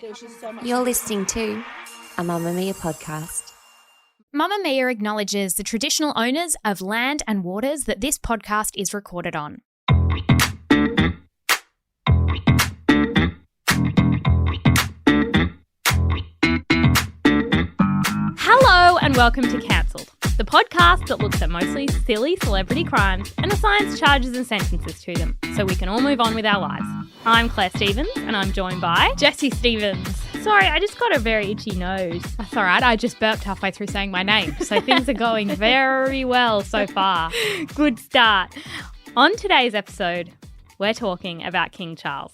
There's just so much. You're listening to a Mamamia podcast. Mamamia acknowledges the traditional owners of land and waters that this podcast is recorded on. Hello and welcome to Cancelled, the podcast that looks at mostly silly celebrity crimes and assigns charges and sentences to them so we can all move on with our lives. I'm Claire Stevens and I'm joined by Jessie Stevens. Sorry, I just got a very itchy nose. That's all right. I just burped halfway through saying my name, so things are going very well so far. Good start. On today's episode, we're talking about King Charles.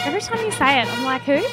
Every time you say it, I'm like, who?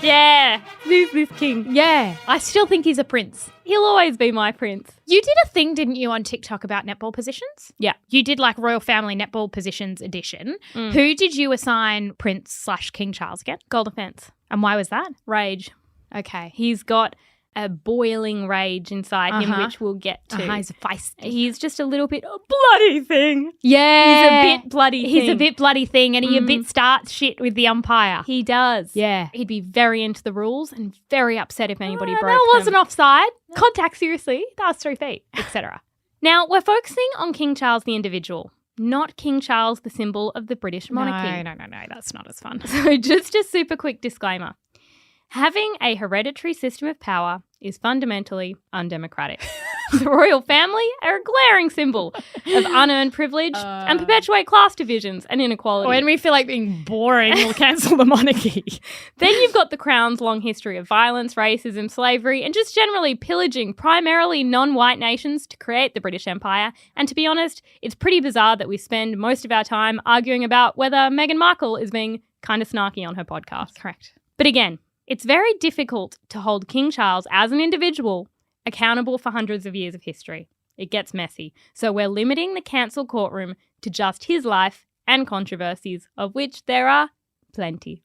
Yeah, who's this king? Yeah, I still think he's a prince. He'll always be my prince. You did a thing, didn't you, on TikTok about netball positions? Yeah. You did like Royal Family Netball Positions edition. Who did you assign Prince/King Charles again? Golden Fence. And why was that? Rage. Okay. He's got a boiling rage inside him, which we'll get to. He's feisty. He's just a little bit a bloody thing. Yeah. He's a bit bloody thing. He's a bit bloody thing and he a bit starts shit with the umpire. He does. Yeah. He'd be very into the rules and very upset if anybody broke That wasn't them. offside. Contact, seriously. That was 3 feet, etc. Now, we're focusing on King Charles the individual, not King Charles the symbol of the British monarchy. No. That's not as fun. So just a super quick disclaimer. Having a hereditary system of power is fundamentally undemocratic. The royal family are a glaring symbol of unearned privilege and perpetuate class divisions and inequality. When we feel like being boring, we'll cancel the monarchy. Then you've got the Crown's long history of violence, racism, slavery, and just generally pillaging primarily non-white nations to create the British Empire. And to be honest, it's pretty bizarre that we spend most of our time arguing about whether Meghan Markle is being kind of snarky on her podcast. Correct. But again, it's very difficult to hold King Charles as an individual accountable for hundreds of years of history. It gets messy. So we're limiting the cancel courtroom to just his life and controversies, of which there are plenty.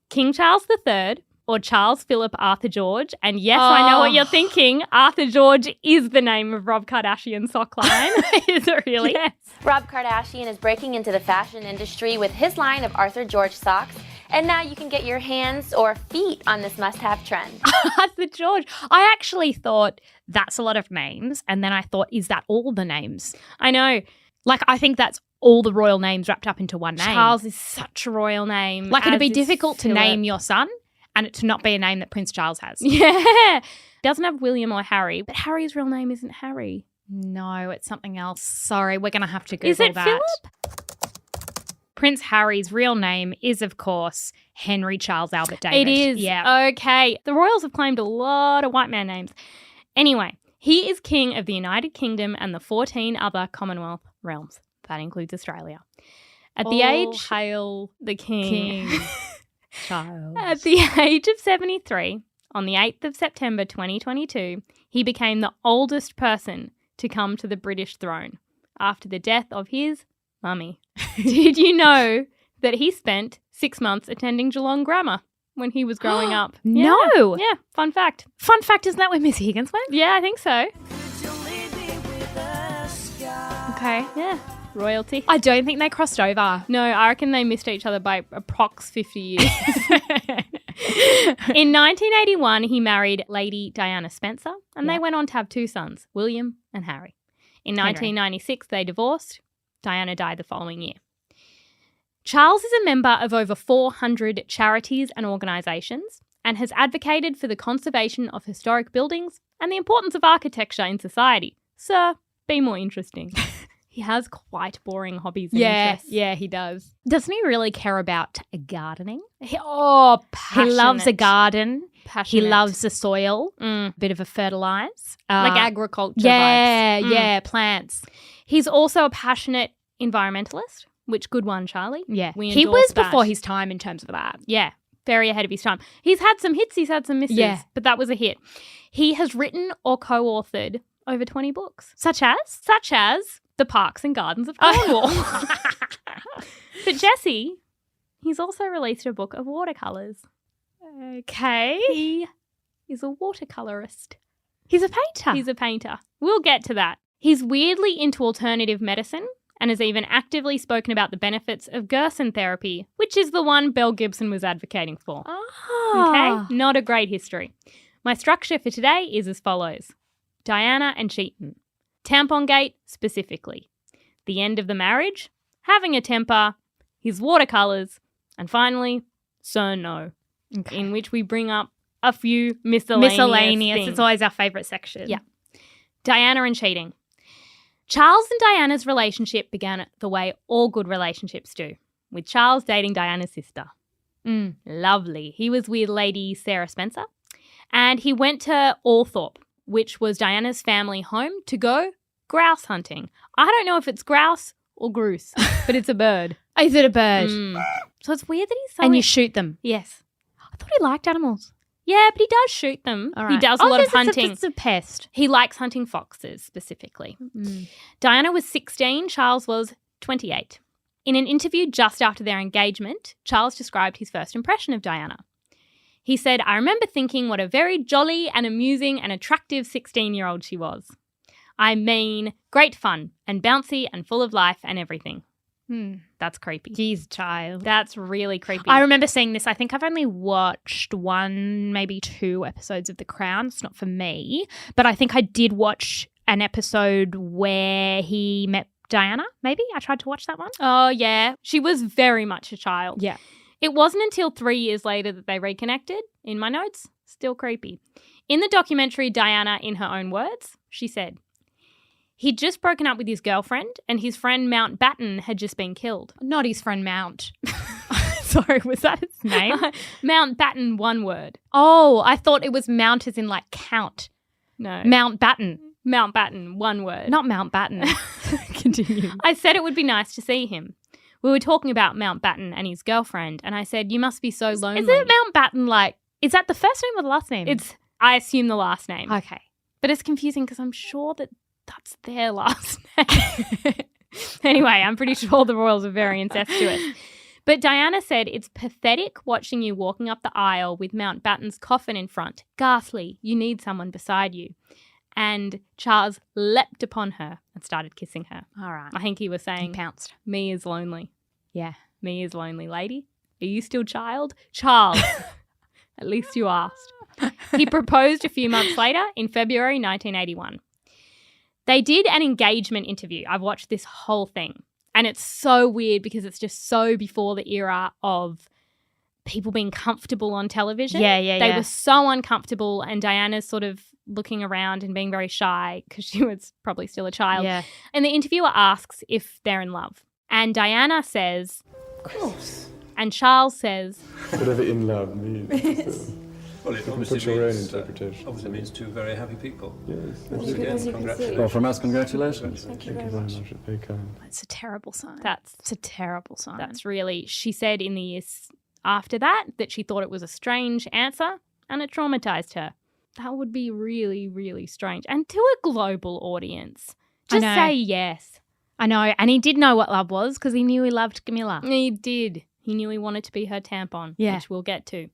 King Charles III, or Charles Philip Arthur George, and yes, I know what you're thinking, Arthur George is the name of Rob Kardashian's sock line. Is it really? Yes. Rob Kardashian is breaking into the fashion industry with his line of Arthur George socks. And now you can get your hands or feet on this must-have trend. Arthur George. I actually thought that's a lot of names. And then I thought, is that all the names? I know. Like, I think that's all the royal names wrapped up into one name. Charles is such a royal name. Like, it'd as be is difficult to Philip. name your son and it to not be a name that Prince Charles has. Yeah. Doesn't have William or Harry, but Harry's real name isn't Harry. No, it's something else. Sorry, we're going to have to Google Is it that. Philip? Prince Harry's real name is, of course, Henry Charles Albert David. It is. Yeah. Okay. The royals have claimed a lot of white man names. Anyway, he is king of the United Kingdom and the 14 other Commonwealth realms. That includes Australia. At the age... hail the king. Charles. At the age of 73, on the 8th of September 2022, he became the oldest person to come to the British throne after the death of his mummy. Did you know that he spent 6 months attending Geelong Grammar when he was growing up? No. Yeah, fun fact. Fun fact, isn't that where Miss Higgins went? Yeah, I think so. Okay. Yeah, royalty. I don't think they crossed over. No, I reckon they missed each other by approx 50 years. In 1981, he married Lady Diana Spencer, and they went on to have 2 sons, William and Harry. In 1996, they divorced. Diana died the following year. Charles is a member of over 400 charities and organisations and has advocated for the conservation of historic buildings and the importance of architecture in society. Sir, be more interesting. He has quite boring hobbies and interests. Yeah, he does. Doesn't he really care about Gardening. passionate. He loves a garden. Passionate. He loves the soil. Mm. Bit of a fertilise. Like agriculture vibes. Yeah, plants. He's also a passionate environmentalist, which good one, Charlie. Yeah. We He endorse was that. before his time in terms of that. Yeah, very ahead of his time. He's had some hits, he's had some misses, Yeah. but that was a hit. He has written or co-authored over 20 books. Such as? Such as The Parks and Gardens of Cornwall. But Jesse, he's also released a book of watercolours. Okay. He is a watercolourist. He's a painter. He's a painter. We'll get to that. He's weirdly into alternative medicine and has even actively spoken about the benefits of Gerson therapy, which is the one Belle Gibson was advocating for. Okay, not a great history. My structure for today is as follows. Diana and Cheaton. Tampon Gate specifically. The end of the marriage, having a temper, his watercolours, and finally, Sir No, in which we bring up a few miscellaneous things. It's always our favourite section. Yeah. Diana and cheating. Charles and Diana's relationship began the way all good relationships do, with Charles dating Diana's sister. Lovely. He was with Lady Sarah Spencer, and he went to Althorpe, which was Diana's family home, to go grouse hunting. I don't know if it's grouse or goose, but it's a bird. Is it a bird? So it's weird that he's so... And you shoot them? Yes. I thought he liked animals. Yeah, but he does shoot them. All right. He does a lot of hunting. It's a pest. He likes hunting foxes specifically. Diana was 16, Charles was 28. In an interview just after their engagement, Charles described his first impression of Diana. He said, "I remember thinking what a very jolly and amusing and attractive 16-year-old she was. I mean, great fun and bouncy and full of life and everything." That's creepy. Jeez, child. That's really creepy. I remember seeing this. I think I've only watched 1, maybe 2 episodes of The Crown. It's not for me. But I think I did watch an episode where he met Diana, maybe. I tried to watch that one. Oh, yeah. She was very much a child. Yeah. It wasn't until 3 years later that they reconnected. In my notes, still creepy. In the documentary Diana, in her own words, she said, "He'd just broken up with his girlfriend and his friend Mountbatten had just been killed." Not his friend Mount. Sorry, was that his name? Mountbatten, one word. Oh, I thought it was Mount as in like count. No. Mountbatten. Mountbatten, one word. Not Mountbatten. Continue. I said it would be nice to see him. We were talking about Mountbatten and his girlfriend, and I said, "You must be so lonely." Is it Mountbatten like, is that the first name or the last name? I assume the last name. Okay. But it's confusing because I'm sure that's their last name. Anyway, I'm pretty sure the royals are very incestuous. But Diana said, "It's pathetic watching you walking up the aisle with Mountbatten's coffin in front. Ghastly. You need someone beside you." And Charles leapt upon her and started kissing her. All right. I think he was saying, He pounced. "Me is lonely. Yeah. Me is lonely, lady. Are you still child?" Charles, at least you asked. He proposed a few months later in February 1981. They did an engagement interview. I've watched this whole thing. And it's so weird because it's just so before the era of people being comfortable on television. They were so uncomfortable, and Diana's sort of looking around and being very shy because she was probably still a child. Yeah. And the interviewer asks if they're in love. And Diana says, Of course. and Charles says, Whatever in love means. Well, it You can obviously put your own means, interpretation. obviously means two very happy people. Yes. Once Thank you. again, As you can see. congratulations. Well, from us, congratulations. Thank you Thank very you very much. much. Very kind. It's a terrible sign. that's It's a terrible sign. That's really, she said in the years after that she thought it was a strange answer and it traumatized her. That would be really, really strange. And to a global audience, just know. say yes. I know. And he did know what love was because he knew he loved Camilla. He did. He knew he wanted to be her tampon, Yeah. which we'll get to.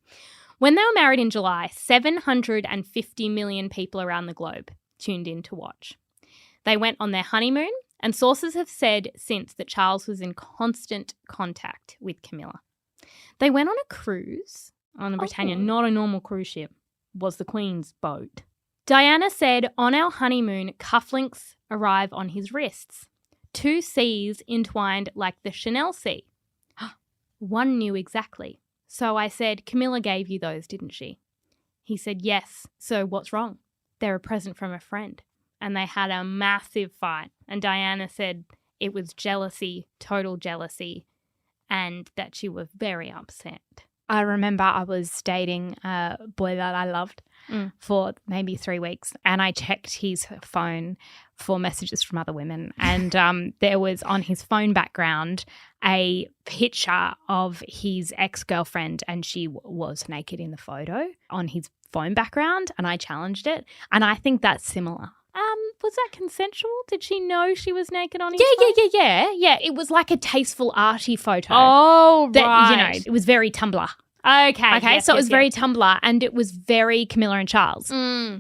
When they were married in July, 750 million people around the globe tuned in to watch. They went on their honeymoon, and sources have said since that Charles was in constant contact with Camilla. They went on a cruise on the Britannia, not a normal cruise ship, was the Queen's boat. Diana said, "On our honeymoon, cufflinks arrive on his wrists. 2 C's entwined like the Chanel C. One knew exactly. So I said, 'Camilla gave you those, didn't she?' He said, 'Yes. So what's wrong?' 'They're a present from a friend.' And they had a massive fight. And Diana said it was jealousy, total jealousy, and that she was very upset. I remember I was dating a boy that I loved for maybe 3 weeks, and I checked his phone for messages from other women, and there was on his phone background a picture of his ex-girlfriend, and she was naked in the photo on his phone background, and I challenged it, and I think that's similar. Was that consensual? Did she know she was naked on his phone? Yeah. It was like a tasteful, arty photo. Oh, that, right. You know, it was very Tumblr. Okay. Okay, yes, so it yes, was very yes. Tumblr, and it was very Camilla and Charles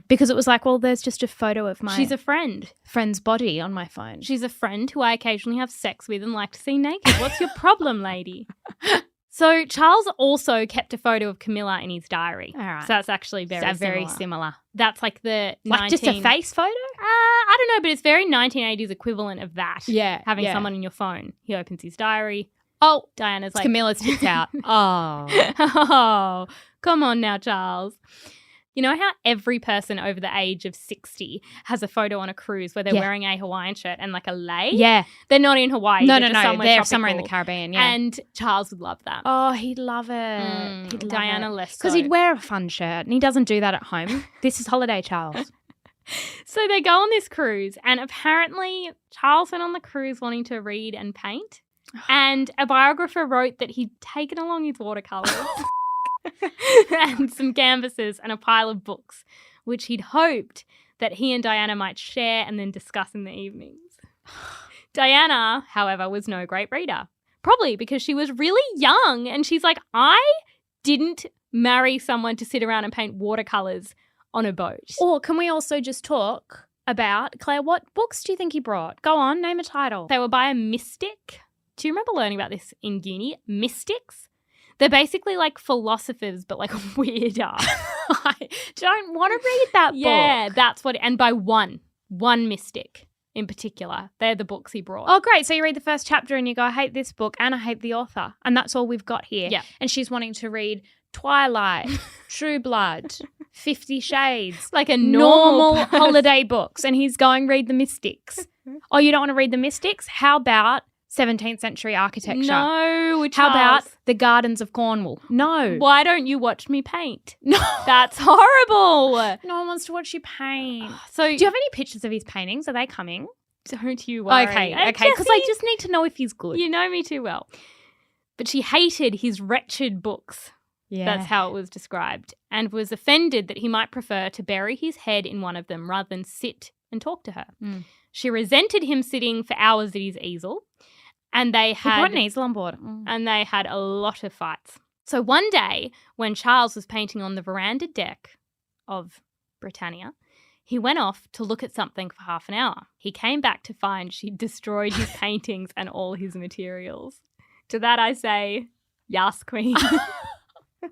because it was like, well, there's just a photo of my She's a friend. friend's body on my phone. She's a friend who I occasionally have sex with and like to see naked. What's your problem, lady? So Charles also kept a photo of Camilla in his diary. All right. So that's actually very similar. That's like the Like just a face photo? I don't know, but it's very 1980s equivalent of that. Yeah. Having yeah. someone in your phone. He opens his diary. Oh, Diana's like, Camilla's tits out. Oh. oh, come on now, Charles. You know how every person over the age of 60 has a photo on a cruise where they're Yeah. wearing a Hawaiian shirt and like a lei? Yeah. They're not in Hawaii. No, they're just somewhere They're tropical. somewhere in the Caribbean, yeah. And Charles would love that. oh, he'd love it. He'd love Diana it. less Because so. he'd wear a fun shirt, and he doesn't do that at home. This is holiday Charles. So they go on this cruise, and apparently Charles went on the cruise wanting to read and paint. And a biographer wrote that he'd taken along his watercolours and some canvases and a pile of books, which he'd hoped that he and Diana might share and then discuss in the evenings. Diana, however, was no great reader, probably because she was really young, and she's like, I didn't marry someone to sit around and paint watercolours on a boat. Or can we also just talk about, Claire, what books do you think he brought? Go on, name a title. They were by a mystic. Do you remember learning about this in uni? Mystics? They're basically like philosophers, but like weirder. I don't want to read that book. Yeah, that's what, and by one mystic in particular. They're the books he brought. Oh, great. So you read the first chapter and you go, I hate this book and I hate the author. And that's all we've got here. Yeah. And she's wanting to read Twilight, True Blood, 50 Shades. Like a Normal person. holiday books. And he's going, read the Mystics. Oh, you don't want to read the Mystics? How about 17th century architecture? No, How about Charles. the Gardens of Cornwall? No. Why don't you watch me paint? No. That's horrible. No one wants to watch you paint. So Do you have any pictures of his paintings? Are they coming? don't you worry. Okay. Hey, Because I Jessie, just need to know if he's good. you know me too well. But she hated his wretched books. Yeah. That's how it was described, and was offended that he might prefer to bury his head in one of them rather than sit and talk to her. Mm. She resented him sitting for hours at his easel, and they He brought an had easel on board. a lot of fights. So one day, when Charles was painting on the veranda deck of Britannia, he went off to look at something for half an hour. He came back to find she'd destroyed his paintings and all his materials. To that I say, yes, queen.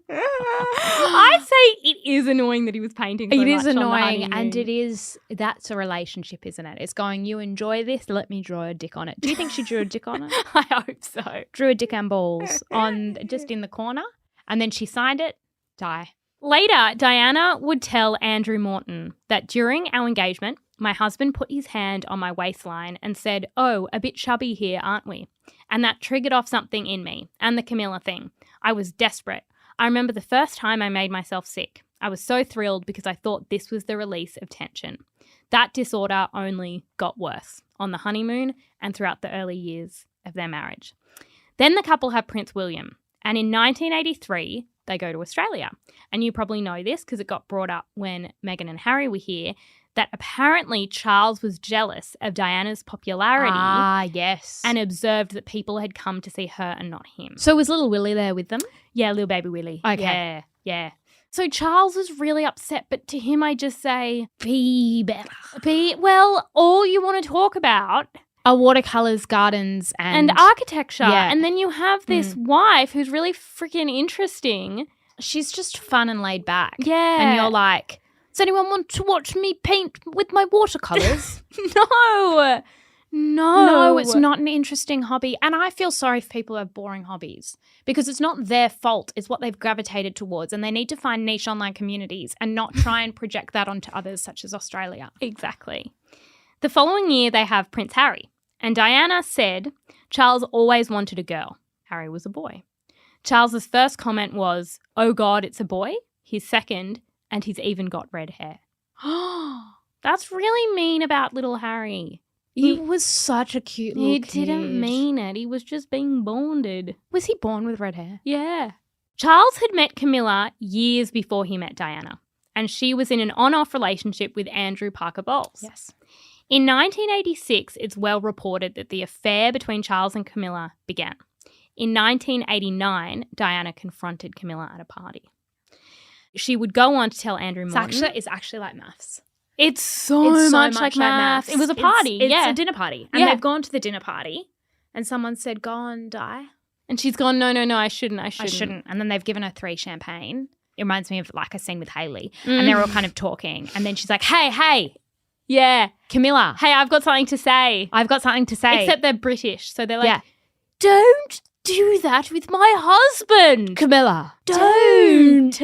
I say it is annoying that he was painting so It is much on the annoying, and honeymoon. it is, that's a relationship, isn't it? It's going, you enjoy this, let me draw a dick on it. Do you think she drew a dick on it? I hope so. Drew a dick and balls on just in the corner, and then she signed it, die. Later, Diana would tell Andrew Morton that during our engagement, my husband put his hand on my waistline and said, "Oh, a bit chubby here, aren't we?" And that triggered off something in me, and the Camilla thing. I was desperate. I remember the first time I made myself sick. I was so thrilled because I thought this was the release of tension. That disorder only got worse on the honeymoon and throughout the early years of their marriage. Then the couple have Prince William, and in 1983, they go to Australia. And you probably know this because it got brought up when Meghan and Harry were here, that apparently Charles was jealous of Diana's popularity Yes. and observed that people had come to see her and not him. So was little Willie there with them? Yeah, little baby Willie. Okay. Yeah. So Charles was really upset, but to him I just say, Be better. well, all you want to talk about Are watercolours, gardens, and architecture. Yeah. And then you have this wife who's really freaking interesting. she's just fun and laid back. Yeah. And you're like, does anyone want to watch me paint with my watercolours? No. No, it's not an interesting hobby. And I feel sorry if people have boring hobbies because it's not their fault. It's what they've gravitated towards. And they need to find niche online communities and not try and project that onto others, such as Australia. Exactly. The following year, they have Prince Harry. And Diana said Charles always wanted a girl. Harry was a boy. Charles's first comment was, "Oh God, it's a boy." His second, "And he's even got red hair." That's really mean about little Harry. He was such a cute little He kid. didn't mean it. He was just being bonded. Was he born with red hair? Yeah. Charles had met Camilla years before he met Diana, and she was in an on-off relationship with Andrew Parker Bowles. Yes. In 1986, it's well reported that the affair between Charles and Camilla began. In 1989, Diana confronted Camilla at a party. She would go on to tell Andrew Morton. It's actually like maths. It's so much like maths. It was a party. It's yeah. a dinner party. And they've gone to the dinner party and someone said, go and die. And she's gone, no, I shouldn't. I shouldn't. And then they've given her 3 champagne. It reminds me of like a scene with Hayley. And they're all kind of talking. And then she's like, hey. Yeah. Camilla. Hey, I've got something to say. Except they're British. So they're like, don't do that with my husband. Camilla. Don't.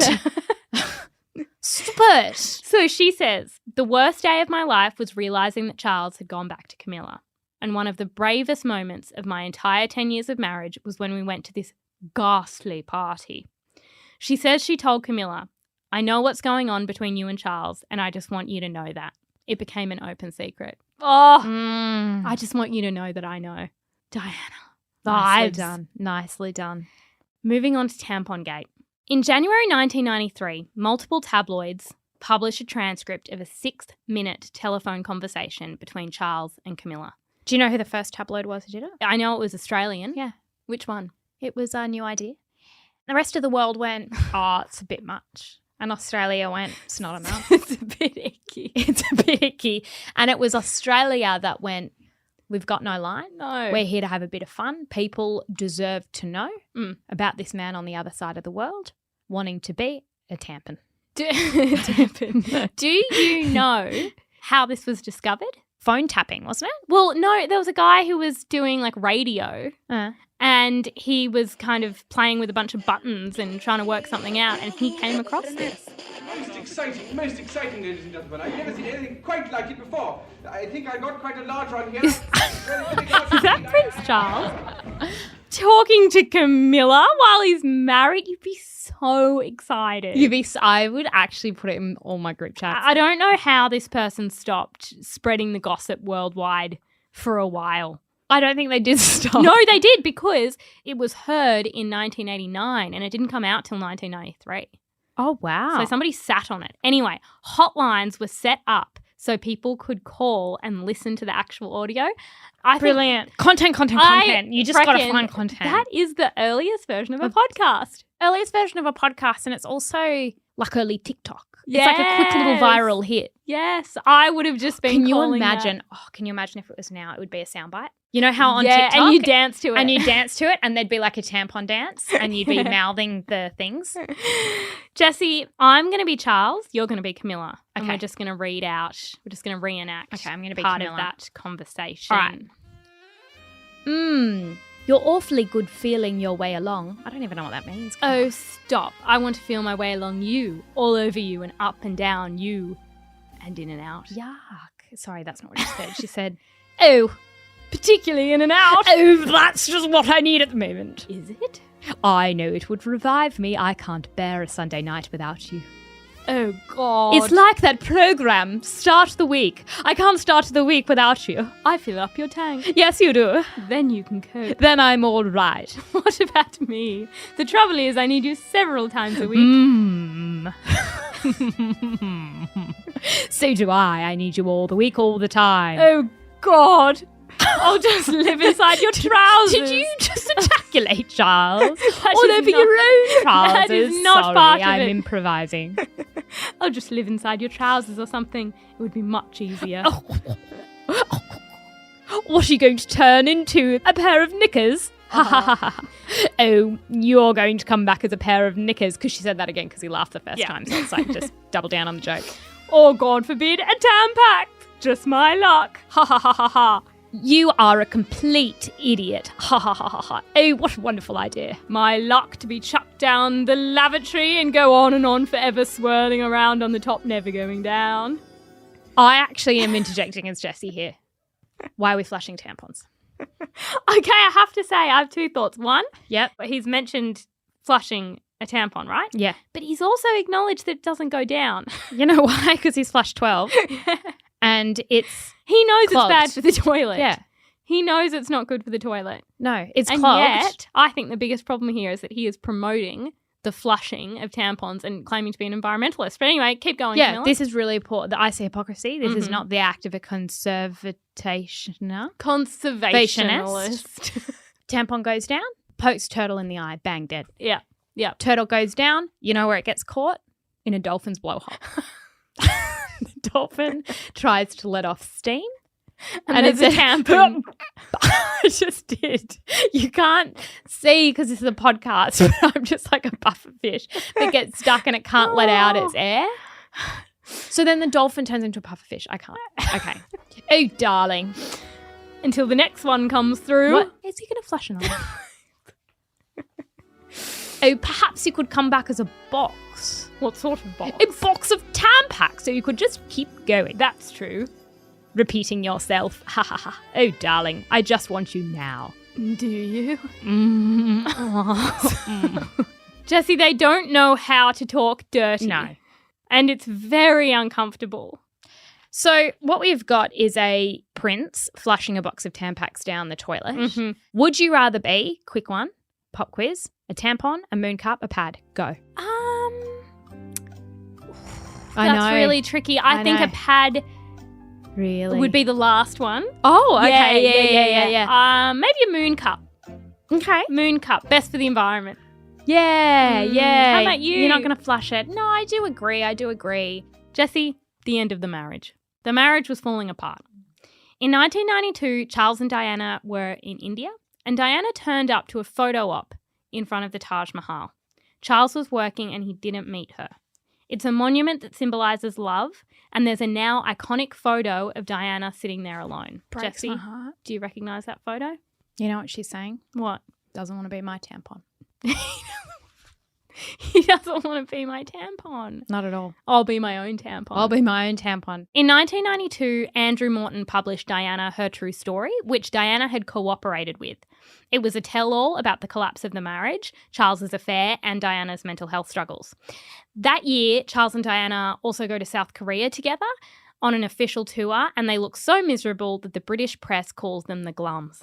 Stop it. So she says, the worst day of my life was realising that Charles had gone back to Camilla. And one of the bravest moments of my entire 10 years of marriage was when we went to this ghastly party. She says she told Camilla, I know what's going on between you and Charles, and I just want you to know that. It became an open secret. Oh, I just want you to know that I know. Diana. Nicely done. Moving on to Tampon Gate. In January 1993, multiple tabloids published a transcript of a 6-minute telephone conversation between Charles and Camilla. Do you know who the first tabloid was who did it? I know it was Australian. Yeah. Which one? It was a New Idea. The rest of the world went, it's a bit much. And Australia went, it's not enough. It's a bit icky. And it was Australia that went, we've got no line. No. We're here to have a bit of fun. People deserve to know about this man on the other side of the world wanting to be a tampon. Do you know how this was discovered? Phone tapping, wasn't it? Well, no, there was a guy who was doing like radio and he was kind of playing with a bunch of buttons and trying to work something out, and he came across this. Most exciting, ladies and gentlemen. I've never seen anything quite like it before. I think I got quite a large one here. Is that Prince Charles talking to Camilla while he's married? You'd be so excited. I would actually put it in all my group chats. I don't know how this person stopped spreading the gossip worldwide for a while. I don't think they did stop. No, they did, because it was heard in 1989 and it didn't come out till 1993. Oh, wow. So somebody sat on it. Anyway, hotlines were set up so people could call and listen to the actual audio. Brilliant. Content. You just got to find content. That is the earliest version of a podcast. Earliest version of a podcast, and it's also like early TikTok. It's like a quick little viral hit. Yes, I would have just been Can you calling imagine? that. Oh, can you imagine if it was now? It would be a soundbite. You know how on TikTok and you dance to it, and there'd be like a tampon dance, and you'd be mouthing the things. Jessie, I'm going to be Charles. You're going to be Camilla, and Okay. we're just going to read out. We're just going to reenact. Okay, I'm going to be part Camilla. of that conversation. All right. You're awfully good feeling your way along. I don't even know what that means. Oh, stop. I want to feel my way along you, all over you and up and down you and in and out. Yuck. Sorry, that's not what she said. She said, Oh, particularly in and out. oh, that's just what I need at the moment. Is it? I know it would revive me. I can't bear a Sunday night without you. Oh, God. It's like that program, Start the Week. I can't start the week without you. I fill up your tank. Yes, you do. Then you can cope. Then I'm all right. What about me? The trouble is I need you several times a week. So do I. I need you all the week, all the time. Oh, God. I'll just live inside your trousers. Did you just ejaculate, Charles? That all is over not- your own trousers? That is not Sorry, part of I'm it. improvising. I'll just live inside your trousers or something. It would be much easier. What are you going to turn into? A pair of knickers? Oh, you're going to come back as a pair of knickers, because she said that again because he laughed the first time. So it's like, just double down on the joke. Or, God forbid, a Tampax. Just my luck. Ha ha ha ha ha. You are a complete idiot. Ha ha ha ha ha. Oh, what a wonderful idea. My luck to be chucked down the lavatory and go on and on forever, swirling around on the top, never going down. I actually am interjecting as Jessie here. Why are we flushing tampons? Okay, I have to say, I have 2 thoughts. One, Yep. he's mentioned flushing a tampon, right? Yeah. But he's also acknowledged that it doesn't go down. You know why? Because he's flushed 12. And it's... He knows Clogged. it's bad for the toilet. Yeah. He knows it's not good for the toilet. No, it's And clogged. yet, I think the biggest problem here is that he is promoting the flushing of tampons and claiming to be an environmentalist. But anyway, keep going, Yeah, Camilla. this is really important. I see hypocrisy. This is Mhm. not the act of a conservationist. Conservationist. Tampon goes down. pokes turtle in the eye, bang, dead. Yeah. Yeah. Turtle goes down. You know where it gets caught? In a dolphin's blowhole. The dolphin tries to let off steam. And it's a tampon. I just did. You can't see because this is a podcast, but I'm just like a buffer fish that gets stuck and it can't let out its air. So then the dolphin turns into a puffer fish. I can't. Okay. Oh, darling. Until the next one comes through. What? Is he going to flush another? Oh, perhaps you could come back as a box. What sort of box? A box of Tampax, so you could just keep going. That's true. Repeating yourself. Ha ha ha. Oh, darling, I just want you now. Do you? Jessie, they don't know how to talk dirty. No. And it's very uncomfortable. So what we've got is a prince flushing a box of Tampax down the toilet. Mm-hmm. Would you rather be, quick one, pop quiz, a tampon, a moon cup, a pad? Go. That's really tricky. I think know. a pad Really? would be the last one. Oh, okay. Yeah. Maybe a moon cup. Okay. Moon cup. Best for the environment. Yeah. How about you? You're not going to flush it. No, I do agree. Jessie, the end of the marriage. The marriage was falling apart. In 1992, Charles and Diana were in India, and Diana turned up to a photo op in front of the Taj Mahal. Charles was working and he didn't meet her. It's a monument that symbolises love, and there's a now iconic photo of Diana sitting there alone. Breaks Jessie, my heart. do you recognise that photo? You know what she's saying? What? Doesn't want to be my tampon. He doesn't want to be my tampon. Not at all. I'll be my own tampon. I'll be my own tampon. In 1992, Andrew Morton published Diana, Her True Story, which Diana had cooperated with. It was a tell-all about the collapse of the marriage, Charles's affair, and Diana's mental health struggles. That year, Charles and Diana also go to South Korea together on an official tour, and they look so miserable that the British press calls them the Glums.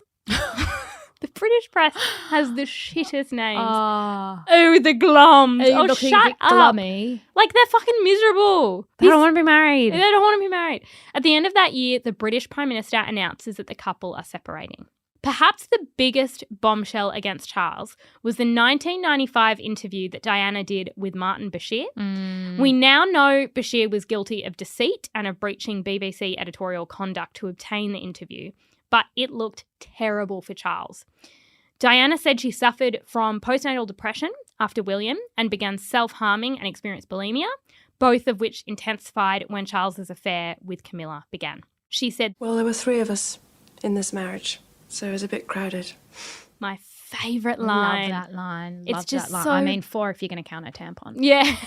The British press has the shittest names. Oh, the Glums. Oh, shut up. Glummy? Like, they're fucking miserable. They don't want to be married. They don't want to be married. At the end of that year, the British Prime Minister announces that the couple are separating. Perhaps the biggest bombshell against Charles was the 1995 interview that Diana did with Martin Bashir. We now know Bashir was guilty of deceit and of breaching BBC editorial conduct to obtain the interview, but it looked terrible for Charles. Diana said she suffered from postnatal depression after William and began self-harming and experienced bulimia, both of which intensified when Charles's affair with Camilla began. She said, "Well, there were 3 of us in this marriage, so it was a bit crowded." My favourite line. Love that line. It's Love just that line. so... I mean, 4 if you're going to count a tampon. Yeah.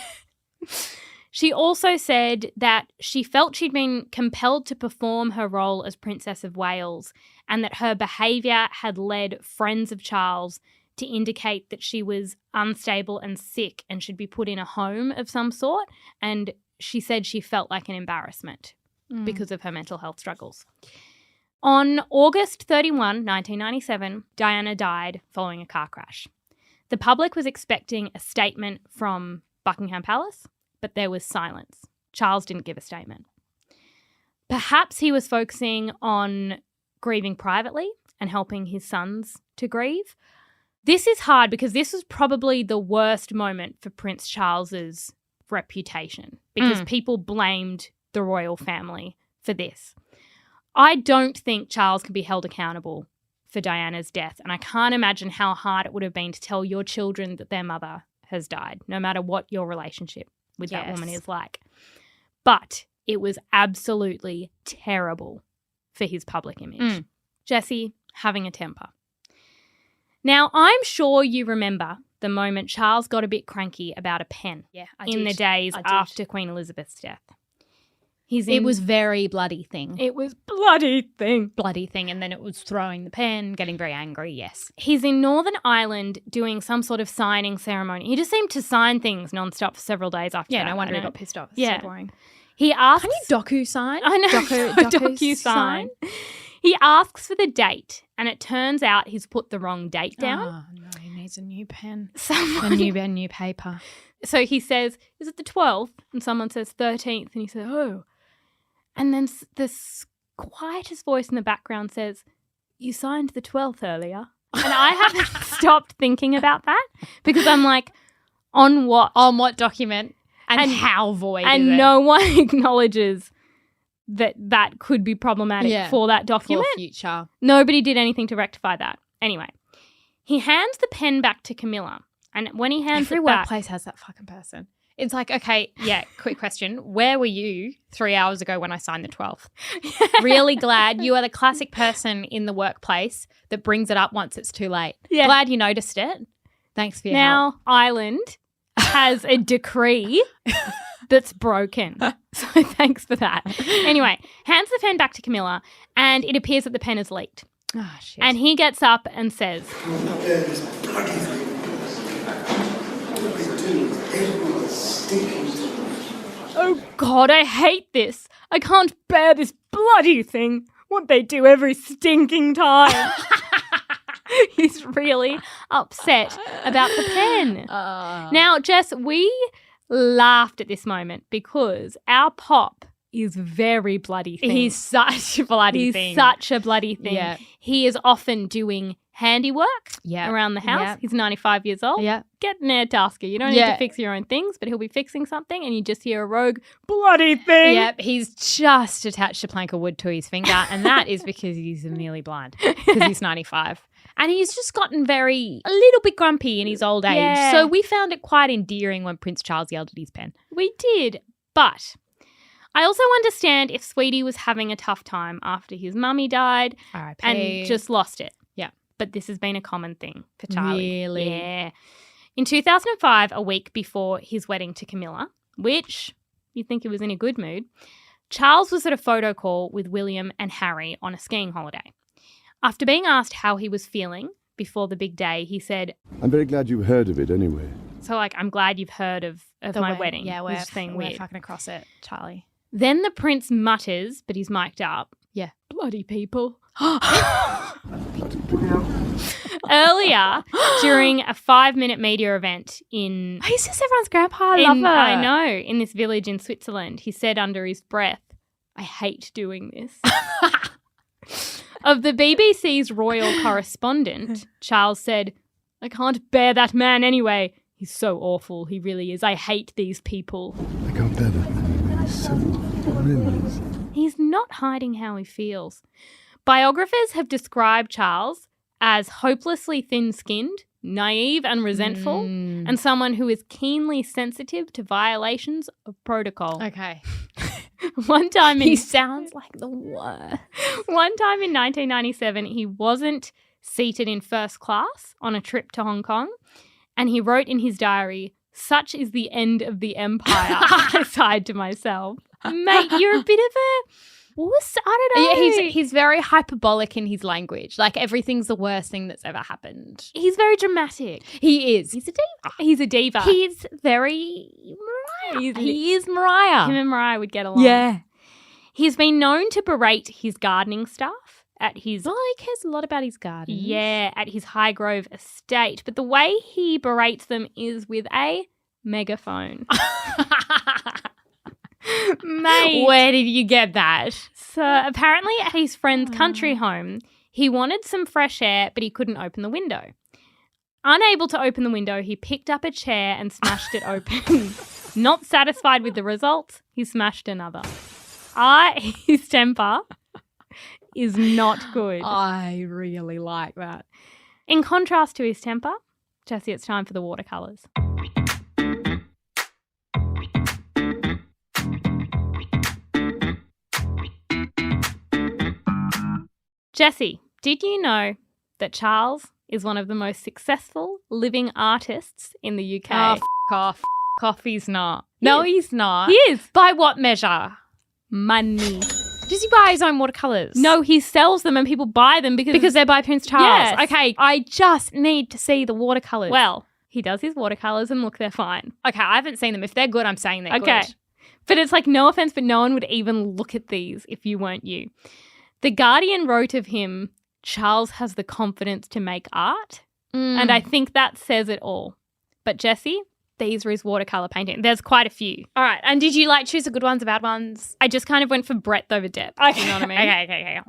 She also said that she felt she'd been compelled to perform her role as Princess of Wales and that her behaviour had led friends of Charles to indicate that she was unstable and sick and should be put in a home of some sort. And she said she felt like an embarrassment because of her mental health struggles. On August 31, 1997, Diana died following a car crash. The public was expecting a statement from Buckingham Palace, but there was silence. Charles didn't give a statement. Perhaps he was focusing on grieving privately and helping his sons to grieve. This is hard because this was probably the worst moment for Prince Charles's reputation because people blamed the royal family for this. I don't think Charles can be held accountable for Diana's death, and I can't imagine how hard it would have been to tell your children that their mother has died, no matter what your relationship with that woman is like. But it was absolutely terrible for his public image. Jessie, having a temper. Now, I'm sure you remember the moment Charles got a bit cranky about a pen in the days after Queen Elizabeth's death. It was very bloody thing. It was bloody thing. Bloody thing. And then it was throwing the pen, getting very angry, yes. He's in Northern Ireland doing some sort of signing ceremony. He just seemed to sign things nonstop for several days after that. Yeah, no wonder he got pissed off. It's so boring. He asks... Can you docu-sign? I know. Docu-sign. He asks for the date, and it turns out he's put the wrong date down. Oh, no, he needs a new pen. Someone... a new paper. So he says, is it the 12th? And someone says 13th, and he says, oh. And then the quietest voice in the background says, you signed the 12th earlier. And I haven't stopped thinking about that because I'm like, on what? On what document? And how void is it? And no one acknowledges that could be problematic for that document. For future. Nobody did anything to rectify that. Anyway, he hands the pen back to Camilla. And when he hands Every it back... workplace has that fucking person. It's like, okay, quick question. Where were you 3 hours ago when I signed the 12th? Really glad you are the classic person in the workplace that brings it up once it's too late. Yeah. Glad you noticed it. Thanks for your help. Now, Ireland has a decree that's broken. So thanks for that. Anyway, hands the pen back to Camilla and it appears that the pen is leaked. Oh, shit. And he gets up and says, "Oh God, I hate this. I can't bear this bloody thing. What they do every stinking time." He's really upset about the pen. Now, Jess, we laughed at this moment because our Pop is very bloody thing. He's such a bloody thing. He's such a bloody thing. Yeah. He is often doing handiwork around the house. Yeah. He's 95 years old. Yeah. Get an air tasker. You don't need to fix your own things, but he'll be fixing something and you just hear a rogue bloody thing. Yep, he's just attached a plank of wood to his finger, and that is because he's nearly blind because he's 95. And he's just gotten a little bit grumpy in his old age. Yeah. So we found it quite endearing when Prince Charles yelled at his pen. We did, but I also understand if Sweetie was having a tough time after his mummy died R.I.P. and just lost it. Yeah. But this has been a common thing for Charlie. Really? Yeah. In 2005, a week before his wedding to Camilla, which you'd think he was in a good mood, Charles was at a photo call with William and Harry on a skiing holiday. After being asked how he was feeling before the big day, he said, I'm very glad you heard of it anyway. so like, I'm glad you've heard of my wedding. Yeah, This thing we're weird. fucking across it, Charlie. Then the prince mutters, but he's mic'd up. Yeah. Bloody people. Bloody people. Earlier, during a 5-minute media event in... He's just everyone's grandpa. I love it. I know, in this village in Switzerland, he said under his breath, "I hate doing this." Of the BBC's royal correspondent, Charles said, "I can't bear that man anyway. He's so awful. He really is. I hate these people." I can't bear that man. He's so horrendous. He's not hiding how he feels. Biographers have described Charles as hopelessly thin-skinned, naive and resentful, and someone who is keenly sensitive to violations of protocol. Okay. One time He sounds like the worst. One time in 1997, he wasn't seated in first class on a trip to Hong Kong, and he wrote in his diary, "Such is the end of the empire." I sighed to myself. Mate, you're a bit of a wuss. I don't know. Yeah, he's very hyperbolic in his language. Like, everything's the worst thing that's ever happened. He's very dramatic. He is. He's a diva. He's a diva. He's very Mariah. He is Mariah. Him and Mariah would get along. Yeah. He's been known to berate his gardening staff at his... Well, he cares a lot about his garden. Yeah, at his Highgrove estate. But the way he berates them is with a megaphone. Mate. Where did you get that? So apparently at his friend's country home, he wanted some fresh air, but he couldn't open the window. Unable to open the window, he picked up a chair and smashed it open. Not satisfied with the results, he smashed another. His temper is not good. I really like that. In contrast to his temper, Jessie, it's time for the watercolours. Jessie, did you know that Charles is one of the most successful living artists in the UK? Oh, off. He's not. No, he's not. He is. By what measure? Money. Does he buy his own watercolours? No, he sells them and people buy them because they're by Prince Charles. Yes. Okay, I just need to see the watercolours. Well, he does his watercolours and look, they're fine. Okay, I haven't seen them. If they're good, I'm saying they're Okay. good. But it's like, no offense, but no one would even look at these if you weren't you. The Guardian wrote of him, "Charles has the confidence to make art." And I think that says it all. But Jessie, these are his watercolour painting. There's quite a few. All right, and did you choose the good ones, the bad ones? I just kind of went for breadth over depth. Okay. You know what I mean?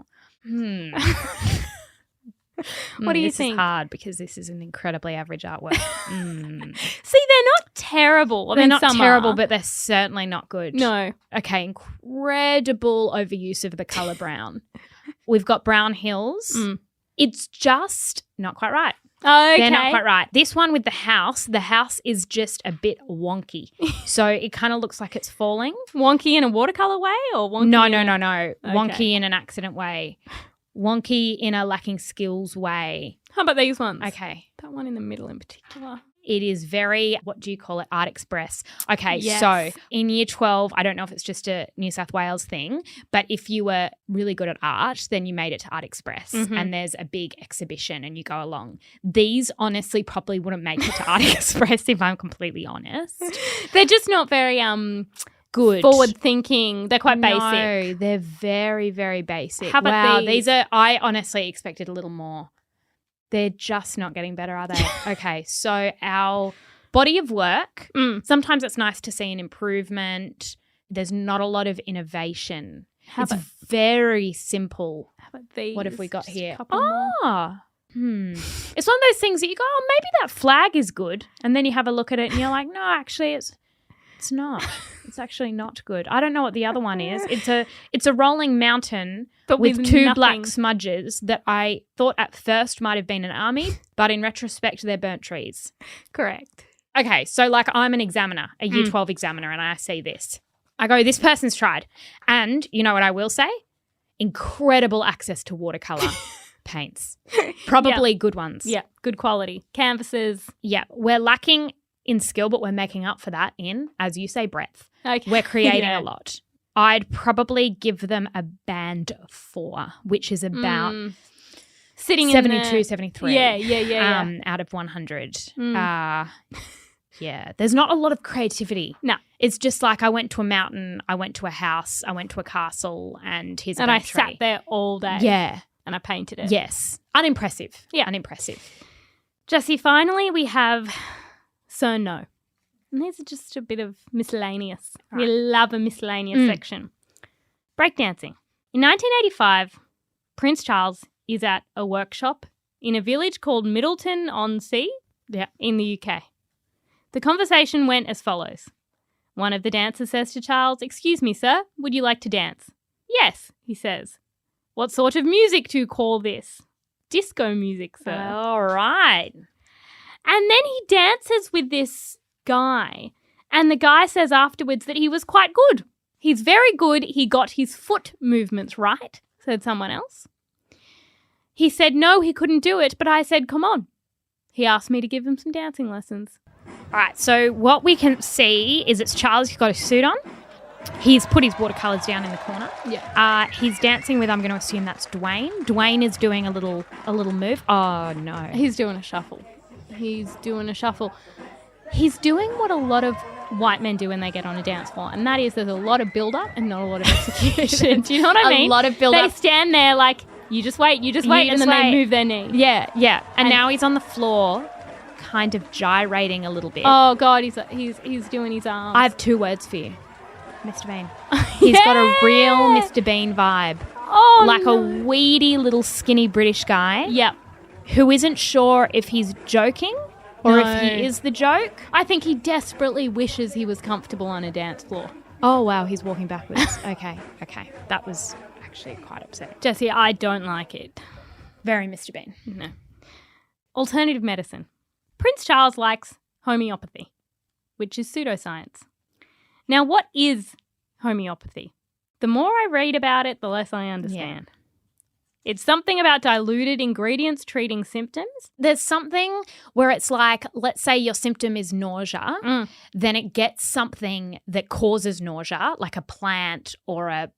Okay. What do you this think? Is hard because this is an incredibly average artwork. See, they're not terrible. I They're mean, not some terrible, are. but they're certainly not good. No. Okay, incredible overuse of the colour brown. We've got brown hills. It's just not quite right. Okay. They're not quite right. This one with the house is just a bit wonky. So it kind of looks like it's falling. Wonky in a watercolour way or wonky? No. Okay. Wonky in an accident way. Wonky in a lacking skills way. How about these ones? Okay. That one in the middle in particular. It is very, what do you call it, Art Express. Okay, Yes. So in year 12, I don't know if it's just a New South Wales thing, but if you were really good at art, then you made it to Art Express and there's a big exhibition and you go along. These honestly probably wouldn't make it to Art Express if I'm completely honest. They're just not very Good. forward thinking. They're quite basic. No, they're very, very basic. How about these are, I honestly expected a little more. They're just not getting better, are they? Okay, so our body of work, sometimes it's nice to see an improvement. There's not a lot of innovation. It's very simple. How about these? What have we got Just a here? couple more. It's one of those things that you go, oh, maybe that flag is good. And then you have a look at it and you're like, no, actually it's not. It's actually not good. I don't know what the other one is. It's a rolling mountain But with with two nothing. black smudges that I thought at first might have been an army, but in retrospect they're burnt trees. Correct. Okay, so like I'm an examiner, a year 12 examiner, and I see this. I go, this person's tried. And you know what I will say? Incredible access to watercolour paints. Probably good ones. Yeah, good quality. Canvases. Yeah, we're lacking in skill, but we're making up for that in, as you say, breadth. Okay. We're creating Yeah. a lot. I'd probably give them a band 4, which is about Sitting 72, in 73. Yeah. Out of 100. Yeah, there's not a lot of creativity. No. It's just like I went to a mountain, I went to a house, I went to a castle, and here's a And I band tree. sat there all day. Yeah. And I painted it. Yes. Unimpressive. Yeah. Unimpressive. Jesse, finally we have So No. And these are just a bit of miscellaneous. We love a miscellaneous section. Breakdancing. In 1985, Prince Charles is at a workshop in a village called Middleton-on-Sea in the UK. The conversation went as follows. One of the dancers says to Charles, "Excuse me, sir, would you like to dance?" "Yes," he says. "What sort of music do you call this?" "Disco music, sir." All right. And then he dances with this guy, and the guy says afterwards that he was quite good. "He's very good. He got his foot movements right," said someone else. He said no, he couldn't do it, but I said, "Come on." He asked me to give him some dancing lessons. All right, so what we can see is it's Charles, he's got a suit on. He's put his watercolours down in the corner. Yeah. He's dancing with, I'm going to assume that's Dwayne. Dwayne is doing a little move. Oh, no. He's doing a shuffle. He's doing what a lot of white men do when they get on a dance floor, and that is there's a lot of build-up and not a lot of execution. Do you know what I mean? A lot of build-up. They stand there like, you just wait, and then they move their knee. Yeah. And now he's on the floor, kind of gyrating a little bit. Oh, God, he's doing his arms. I have 2 words for you. Mr. Bean. He's got a real Mr. Bean vibe. Oh, like no. a weedy little skinny British guy. Yep. Who isn't sure if he's joking or No. if he is the joke. I think he desperately wishes he was comfortable on a dance floor. Oh, wow, he's walking backwards. Okay. That was actually quite upsetting. Jesse, I don't like it. Very Mr. Bean. No. Alternative medicine. Prince Charles likes homeopathy, which is pseudoscience. Now, what is homeopathy? The more I read about it, the less I understand. It's something about diluted ingredients treating symptoms. There's something where it's like, let's say your symptom is nausea, then it gets something that causes nausea, like a plant or a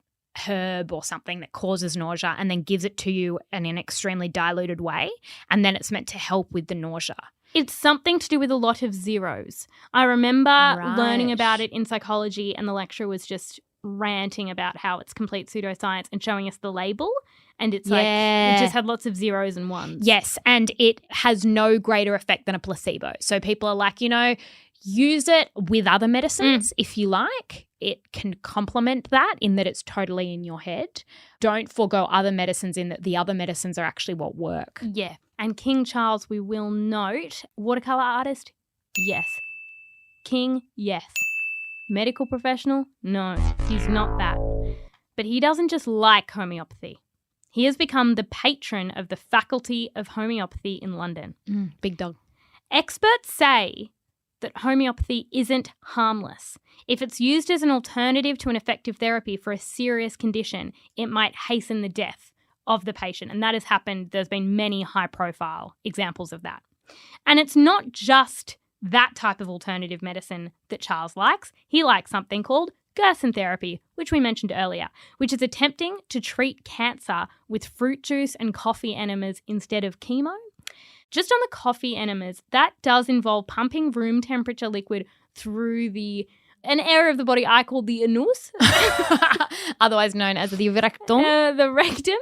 herb or something that causes nausea, and then gives it to you in an extremely diluted way, and then it's meant to help with the nausea. It's something to do with a lot of zeros. I remember learning Right. about it in psychology, and the lecturer was just ranting about how it's complete pseudoscience and showing us the label. And it's like, it just had lots of zeros and ones. Yes, and it has no greater effect than a placebo. So people are like, use it with other medicines if you like. It can complement that in that it's totally in your head. Don't forego other medicines in that the other medicines are actually what work. Yeah. And King Charles, we will note, watercolour artist, yes. King, yes. Medical professional, no, he's not that. But he doesn't just like homeopathy. He has become the patron of the Faculty of Homeopathy in London. Big dog. Experts say that homeopathy isn't harmless. If it's used as an alternative to an effective therapy for a serious condition, it might hasten the death of the patient. And that has happened. There's been many high-profile examples of that. And it's not just that type of alternative medicine that Charles likes. He likes something called Gerson therapy, which we mentioned earlier, which is attempting to treat cancer with fruit juice and coffee enemas instead of chemo. Just on the coffee enemas, that does involve pumping room temperature liquid through an area of the body I call the anus, Otherwise known as the rectum. the rectum,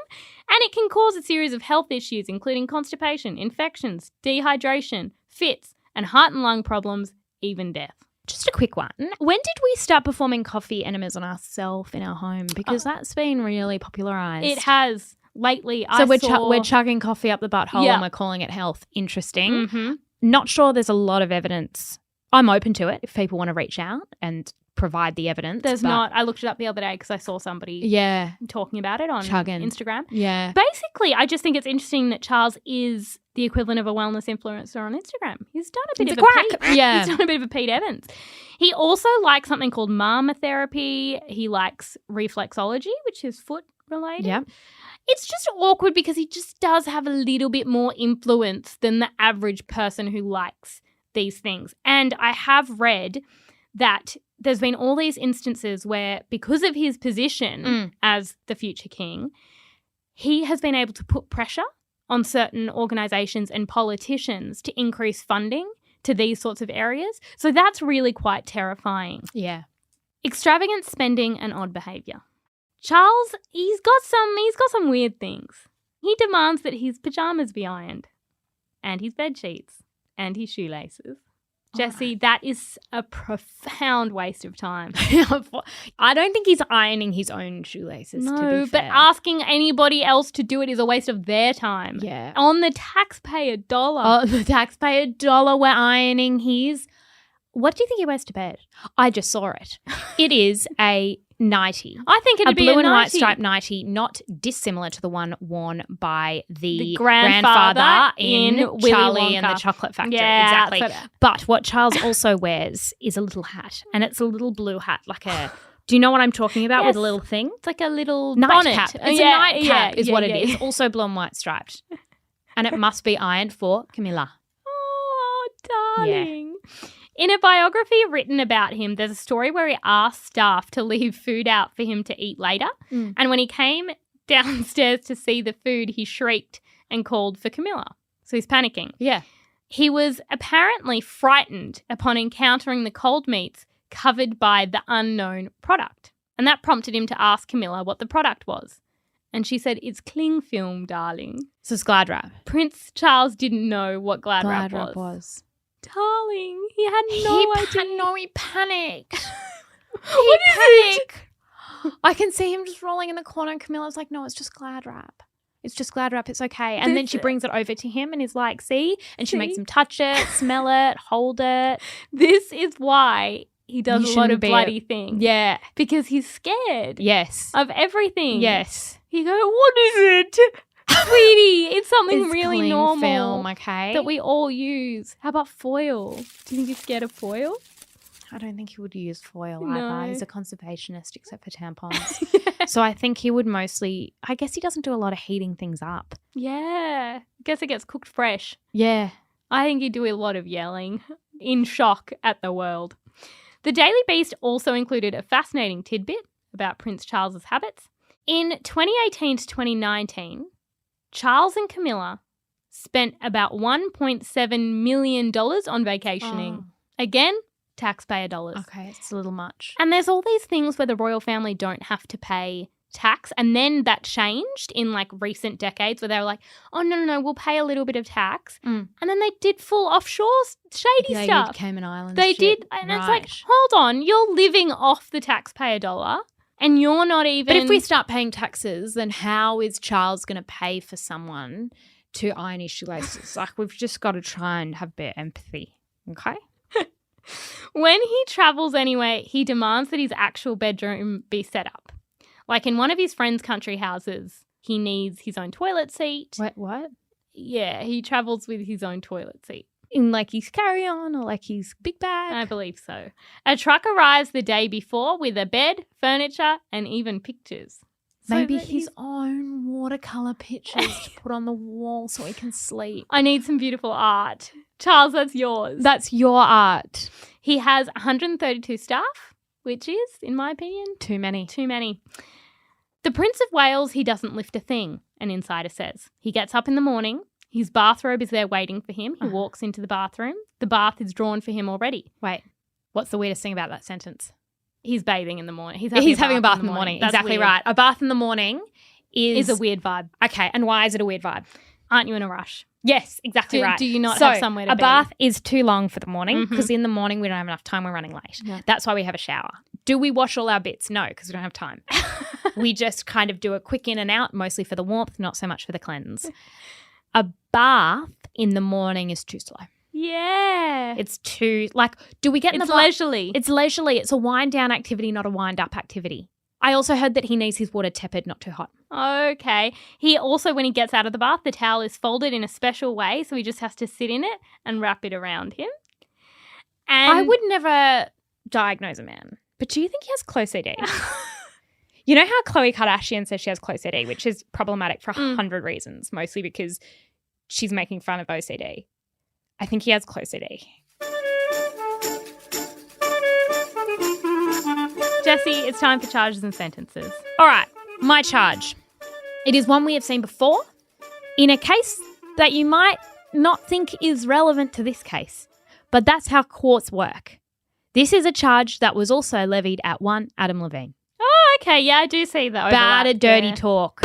and it can cause a series of health issues, including constipation, infections, dehydration, fits, and heart and lung problems, even death. Just a quick one. When did we start performing coffee enemas on ourselves in our home? Because that's been really popularised. It has. Lately, So I we're chugging coffee up the butthole and we're calling it health. Interesting. Mm-hmm. Not sure there's a lot of evidence. I'm open to it if people want to reach out and provide the evidence. There's not. I looked it up the other day because I saw somebody talking about it on Chugging. Instagram. Yeah. Basically, I just think it's interesting that Charles is the equivalent of a wellness influencer on Instagram. He's done a bit of a Pete. Yeah. He's done a bit of a Pete Evans. He also likes something called Mamamia therapy. He likes reflexology, which is foot related. Yeah. It's just awkward because he just does have a little bit more influence than the average person who likes these things. And I have read that there's been all these instances where, because of his position as the future king, he has been able to put pressure on certain organisations and politicians to increase funding to these sorts of areas. So that's really quite terrifying. Yeah. Extravagant spending and odd behaviour. Charles, he's got some weird things. He demands that his pajamas be ironed, and his bed sheets, and his shoelaces. Jessie, that is a profound waste of time. I don't think he's ironing his own shoelaces, to be but fair. asking anybody else to do it is a waste of their time. Yeah. On the taxpayer dollar. Oh, the taxpayer dollar, we're ironing his. What do you think he wears to bed? I just saw it. It is a nightie. I think it'd a be blue a and white nightie. striped nightie, not dissimilar to the one worn by the grandfather in in Willy Charlie and the Wonka. Chocolate Factory. Yeah, exactly. that's what- But what Charles also wears is a little hat, and it's a little blue hat, like a. Do you know what I'm talking about with a Yes. little thing? It's like a little Nightcap. bonnet. It's Yeah, a nightcap, is what it yeah. is. Also blue and white striped, and it must be ironed for Camilla. Oh, darling. In a biography written about him, there's a story where he asked staff to leave food out for him to eat later. And when he came downstairs to see the food, he shrieked and called for Camilla. So he's panicking. Yeah. He was apparently frightened upon encountering the cold meats covered by the unknown product. And that prompted him to ask Camilla what the product was. And she said, "It's cling film, darling." So it's glad wrap. Prince Charles didn't know what glad wrap was. Darling, he had no idea. He panicked. What is it? I can see him just rolling in the corner, and Camilla's like, "No, it's just glad wrap. It's just glad wrap. It's okay." And then she brings it over to him and is like, "See?" And she makes him touch it, smell it, hold it. This is why he does You a lot shouldn't of be bloody things. Yeah. Because he's scared Yes. of everything. Yes. He go, "What is it?" Sweetie, it's something It's really cling normal film, okay? that we all use. How about foil? Do you think he's scared of foil? I don't think he would use foil No. either. He's a conservationist except for tampons. So I think he would mostly, I guess he doesn't do a lot of heating things up. Yeah. I guess it gets cooked fresh. Yeah. I think he'd do a lot of yelling in shock at the world. The Daily Beast also included a fascinating tidbit about Prince Charles's habits. In 2018 to 2019, Charles and Camilla spent about $1.7 million on vacationing. Again, taxpayer dollars. Okay, it's a little much. And there's all these things where the royal family don't have to pay tax. And then that changed in like recent decades where they were like, "Oh, no, we'll pay a little bit of tax." And then they did full offshore shady They stuff. did Cayman Islands. They shit. did. And it's like, Right. hold on, you're living off the taxpayer dollar and you're not even. But if we start paying taxes, then how is Charles going to pay for someone to iron his shoelaces. Like, we've just got to try and have a bit of empathy, okay? When he travels anyway, he demands that his actual bedroom be set up. Like in one of his friends' country houses, he needs his own toilet seat. Wait, what? Yeah, he travels with his own toilet seat. In like his carry-on or like his big bag? I believe so. A truck arrives the day before with a bed, furniture, and even pictures. Maybe his own watercolour pictures to put on the wall so he can sleep. I need some beautiful art. Charles, that's yours. That's your art. He has 132 staff, which is, in my opinion, Too many. too many. The Prince of Wales, he doesn't lift a thing, an insider says. He gets up in the morning. His bathrobe is there waiting for him. He walks into the bathroom. The bath is drawn for him already. Wait, what's the weirdest thing about that sentence? He's bathing in the morning. He's having a bath in the morning. That's Exactly weird. right. A bath in the morning is a weird vibe. Okay, and why is it a weird vibe? Aren't you in a rush? Yes, exactly Do- right. do you not So, have somewhere to a be? bath is too long for the morning because in the morning we don't have enough time. We're running late. Yeah. That's why we have a shower. Do we wash all our bits? No, because we don't have time. We just kind of do a quick in and out, mostly for the warmth, not so much for the cleanse. A bath in the morning is too slow. Yeah. It's too, like, do we get in the It's bath? leisurely. It's leisurely. It's a wind down activity, not a wind up activity. I also heard that he needs his water tepid, not too hot. Okay. He also, when he gets out of the bath, the towel is folded in a special way, so he just has to sit in it and wrap it around him. And I would never diagnose a man, but do you think he has close ED? You know how Khloe Kardashian says she has close ED, which is problematic for 100 reasons, mostly because she's making fun of OCD. I think he has close ED. Jesse, it's time for charges and sentences. All right, my charge. It is one we have seen before in a case that you might not think is relevant to this case, but that's how courts work. This is a charge that was also levied at one Adam Levine. Oh, okay. Yeah, I do see that. Bad and dirty talk.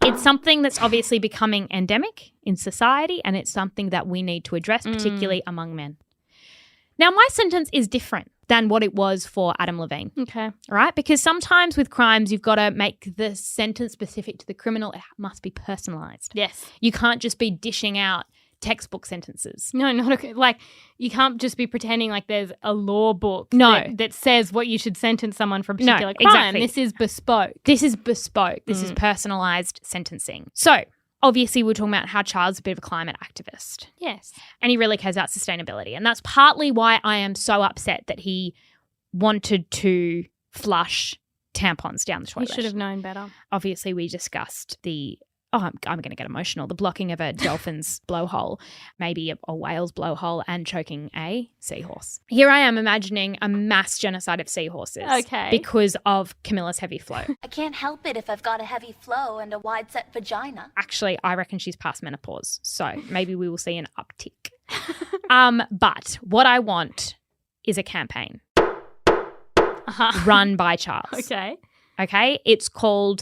It's something that's obviously becoming endemic in society, and it's something that we need to address, particularly among men. Now, my sentence is different than what it was for Adam Levine, Okay. all right? Because sometimes with crimes, you've got to make the sentence specific to the criminal. It must be personalised. Yes. You can't just be dishing out textbook sentences. No, not okay. Like, you can't just be pretending like there's a law book No. that says what you should sentence someone for a No, particular crime. exactly. This is bespoke. This is bespoke. This is personalised sentencing. So, obviously, we're talking about how Charles is a bit of a climate activist. Yes. And he really cares about sustainability. And that's partly why I am so upset that he wanted to flush tampons down the You toilet. should have known better. Obviously, we discussed I'm going to get emotional, the blocking of a dolphin's blowhole, maybe a whale's blowhole, and choking a seahorse. Here I am imagining a mass genocide of seahorses Okay. because of Camilla's heavy flow. I can't help it if I've got a heavy flow and a wide-set vagina. Actually, I reckon she's past menopause, so maybe we will see an uptick. But what I want is a campaign run by Charles. Okay. Okay? It's called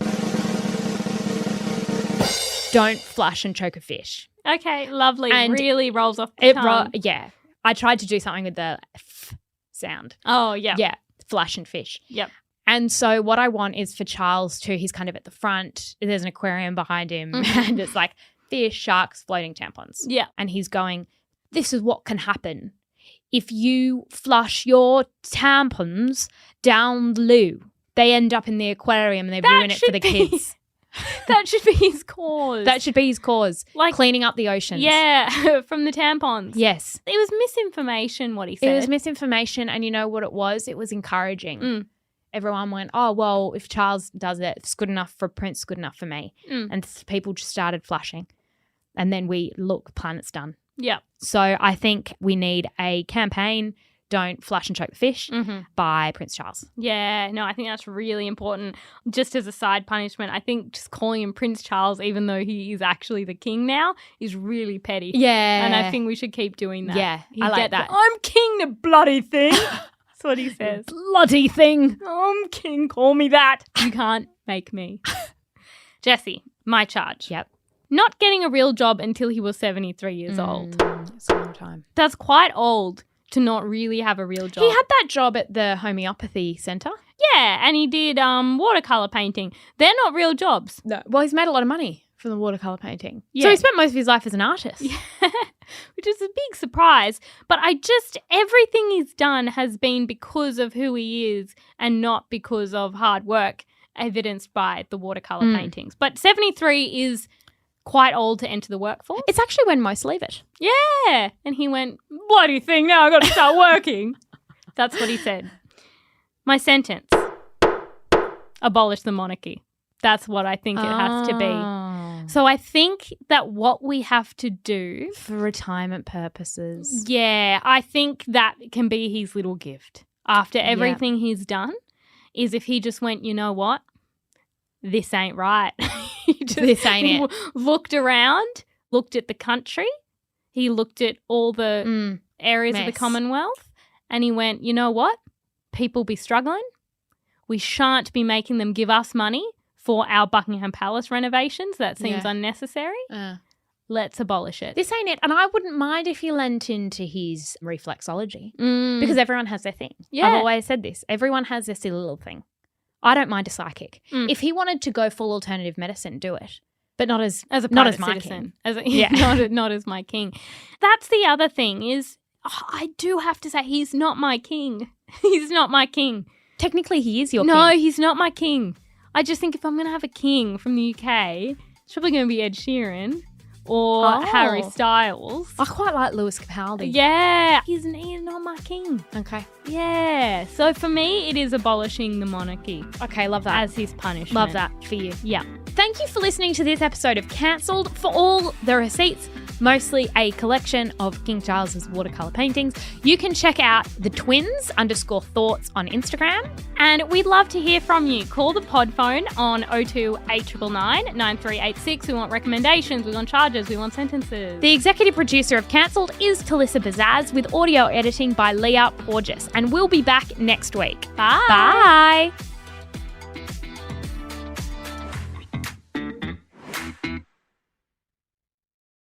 Don't Flush and Choke a Fish. Okay, lovely. And really rolls off the tongue. Yeah. I tried to do something with the f sound. Oh, yeah. Yeah. Flush and fish. Yep. And so what I want is for Charles he's kind of at the front. There's an aquarium behind him and it's like fish, sharks, floating tampons. Yeah. And he's going, this is what can happen if you flush your tampons down the loo. They end up in the aquarium and they ruin it for the kids. That should be his cause. That should be his cause. Like- cleaning up the oceans. Yeah, from the tampons. Yes. It was misinformation what he said. It was misinformation, and you know what it was? It was encouraging. Mm. Everyone went, oh, well, if Charles does it, it's good enough for Prince, good enough for me. Mm. And people just started flushing. And then look, planet's done. Yeah. So I think we need a campaign, Don't Flush and Choke the Fish, by Prince Charles. Yeah, no, I think that's really important. Just as a side punishment, I think just calling him Prince Charles, even though he is actually the king now, is really petty. Yeah. And I think we should keep doing that. Yeah, He I like gets that. it. I'm king, the bloody thing. That's what he says. Bloody thing. I'm king, call me that. You can't make me. Jesse, my charge. Yep. Not getting a real job until he was 73 years old. It's a long time. That's quite old to not really have a real job. He had that job at the homeopathy centre. Yeah, and he did watercolour painting. They're not real jobs. No. Well, he's made a lot of money from the watercolour painting. Yeah. So he spent most of his life as an artist. Yeah. Which is a big surprise. But everything he's done has been because of who he is and not because of hard work, evidenced by the watercolour paintings. But 73 is quite old to enter the workforce. It's actually when most leave it. Yeah. And he went, bloody thing, now I've got to start working. That's what he said. My sentence, abolish the monarchy. That's what I think it has to be. So I think that what we have to do For retirement purposes. yeah, I think that can be his little gift after everything he's done is if he just went, you know what? This ain't right. This ain't it. Looked around, looked at the country. He looked at all the areas of the Commonwealth and he went, you know what? People be struggling. We shan't be making them give us money for our Buckingham Palace renovations. That seems unnecessary. Let's abolish it. This ain't it. And I wouldn't mind if he lent into his reflexology because everyone has their thing. Yeah. I've always said this. Everyone has their silly little thing. I don't mind a psychic. If he wanted to go full alternative medicine, do it. But not as a not as private my citizen. king. Not as my king. That's the other thing is I do have to say he's not my king. He's not my king. Technically, he is your king. No, he's not my king. I just think if I'm going to have a king from the UK, it's probably going to be Ed Sheeran or Harry Styles. I quite like Lewis Capaldi. Yeah. He's not my king. Okay. Yeah. So for me, it is abolishing the monarchy. Okay, love that. As his punishment. Love that for you. Yeah. Thank you for listening to this episode of Cancelled. For all the receipts, mostly a collection of King Charles's watercolour paintings, you can check out the twins_thoughts on Instagram. And we'd love to hear from you. Call the pod phone on 02 899 9386. We want recommendations, we want charges, we want sentences. The executive producer of Cancelled is Talissa Bazaz with audio editing by Leah Porges. And we'll be back next week. Bye. Bye.